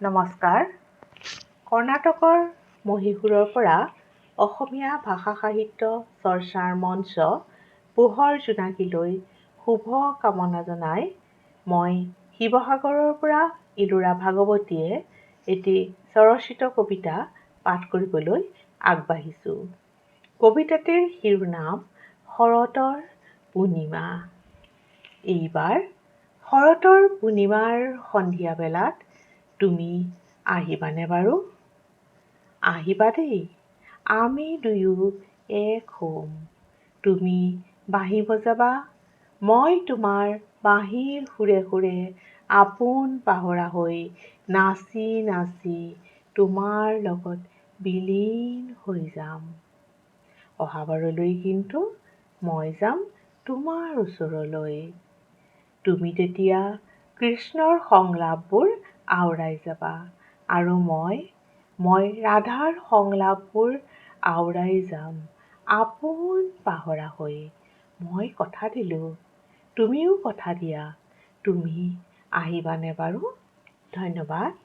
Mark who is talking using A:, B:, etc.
A: নমস্কাৰ। কৰ্ণাটকৰ মহীশূৰৰ পৰা অসমীয়া ভাষা সাহিত্য চৰ্চাৰ মঞ্চ পোহৰ জোনাকীলৈ শুভ কামনা জনাই মই শিৱসাগৰৰ পৰা ইলোৰা ভাগৱতীয়ে এটি স্বৰচিত কবিতা পাঠ কৰিবলৈ আগবাঢ়িছোঁ। কবিতাটিৰ শিৰোনাম শৰতৰ পূৰ্ণিমা। এইবাৰ শৰতৰ পূৰ্ণিমাৰ সন্ধিয়া বেলাত তুমি আহিবানে বাৰু? আহিবা দেই, আমি দুয়ো এক হ'ম। তুমি বাঁহী বজাবা, মই তোমাৰ বাঁহীৰ সুৰে সুৰে আপোন পাহৰা হৈ নাচি নাচি তোমাৰ লগত বিলীন হৈ যাম। অহাবাৰলৈ কিন্তু মই যাম তোমাৰ ওচৰলৈ। তুমি তেতিয়া কৃষ্ণৰ সংলাপবোৰ আওৰাই যাবা আৰু মই ৰাধাৰ সংলাপবোৰ আওৰাই যাম আপোন পাহৰা হৈ। মই কথা দিলোঁ, তুমিও কথা দিয়া। তুমি আহিবানে বাৰু? ধন্যবাদ।